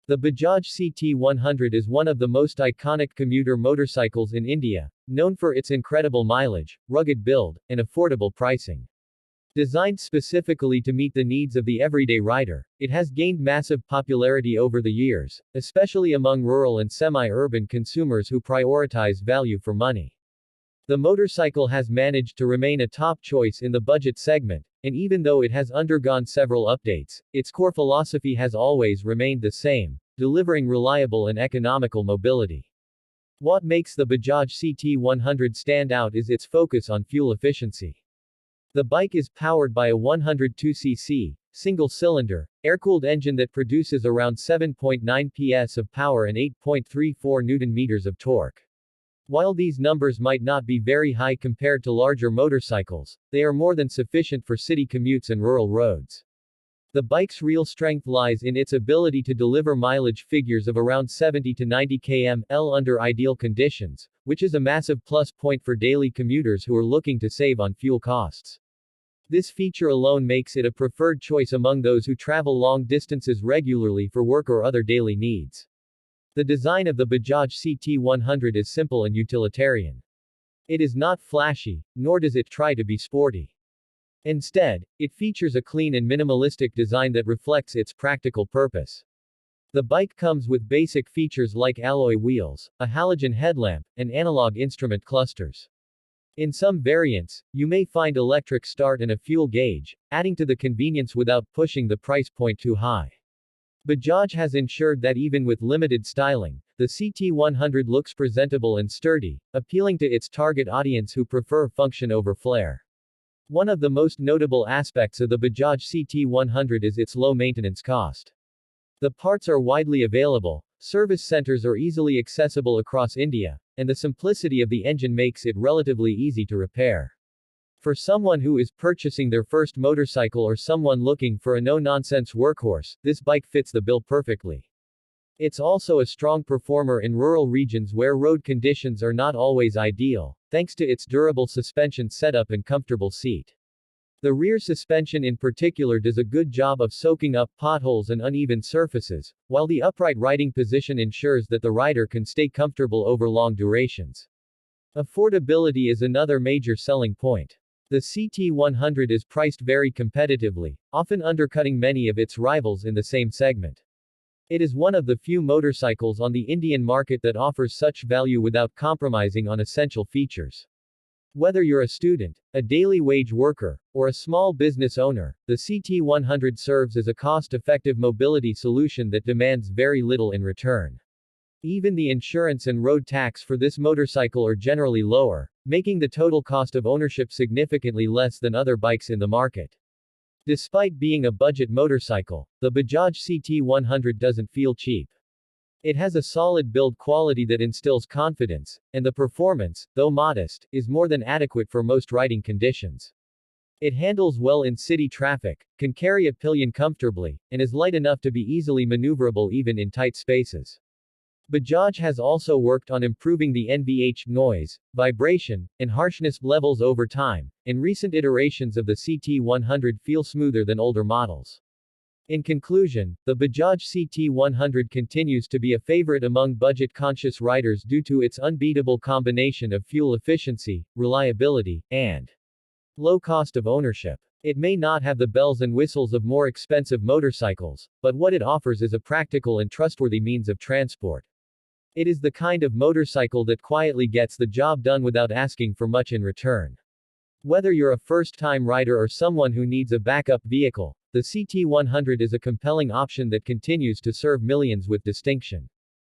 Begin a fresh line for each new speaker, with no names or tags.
The Bajaj CT 100 is one of the most iconic commuter motorcycles in India, known for its incredible mileage, rugged build, and affordable pricing. Designed specifically to meet the needs of the everyday rider, it has gained massive popularity over the years, especially among rural and semi-urban consumers who prioritize value for money. The motorcycle has managed to remain a top choice in the budget segment, and even though it has undergone several updates, its core philosophy has always remained the same, delivering reliable and economical mobility. What makes the Bajaj CT 100 stand out is its focus on fuel efficiency. The bike is powered by a 102cc, single-cylinder, air-cooled engine that produces around 7.9 PS of power and 8.34 Nm of torque. While these numbers might not be very high compared to larger motorcycles, they are more than sufficient for city commutes and rural roads. The bike's real strength lies in its ability to deliver mileage figures of around 70 to 90 km/h under ideal conditions, which is a massive plus point for daily commuters who are looking to save on fuel costs. This feature alone makes it a preferred choice among those who travel long distances regularly for work or other daily needs. The design of the Bajaj CT 100 is simple and utilitarian. It is not flashy, nor does it try to be sporty. Instead, it features a clean and minimalistic design that reflects its practical purpose. The bike comes with basic features like alloy wheels, a halogen headlamp, and analog instrument clusters. In some variants, you may find electric start and a fuel gauge, adding to the convenience without pushing the price point too high. Bajaj has ensured that even with limited styling, the CT 100 looks presentable and sturdy, appealing to its target audience who prefer function over flair. One of the most notable aspects of the Bajaj CT 100 is its low maintenance cost. The parts are widely available, service centers are easily accessible across India, and the simplicity of the engine makes it relatively easy to repair. For someone who is purchasing their first motorcycle or someone looking for a no-nonsense workhorse, this bike fits the bill perfectly. It's also a strong performer in rural regions where road conditions are not always ideal, thanks to its durable suspension setup and comfortable seat. The rear suspension in particular does a good job of soaking up potholes and uneven surfaces, while the upright riding position ensures that the rider can stay comfortable over long durations. Affordability is another major selling point. The CT 100 is priced very competitively, often undercutting many of its rivals in the same segment. It is one of the few motorcycles on the Indian market that offers such value without compromising on essential features. Whether you're a student, a daily wage worker, or a small business owner, the CT 100 serves as a cost-effective mobility solution that demands very little in return. Even the insurance and road tax for this motorcycle are generally lower, making the total cost of ownership significantly less than other bikes in the market. Despite being a budget motorcycle, the Bajaj CT 100 doesn't feel cheap. It has a solid build quality that instills confidence, and the performance, though modest, is more than adequate for most riding conditions. It handles well in city traffic, can carry a pillion comfortably, and is light enough to be easily maneuverable even in tight spaces. Bajaj has also worked on improving the NVH, noise, vibration, and harshness levels over time, and recent iterations of the CT 100 feel smoother than older models. In conclusion, the Bajaj CT 100 continues to be a favorite among budget-conscious riders due to its unbeatable combination of fuel efficiency, reliability, and low cost of ownership. It may not have the bells and whistles of more expensive motorcycles, but what it offers is a practical and trustworthy means of transport. It is the kind of motorcycle that quietly gets the job done without asking for much in return. Whether you're a first-time rider or someone who needs a backup vehicle, the CT 100 is a compelling option that continues to serve millions with distinction.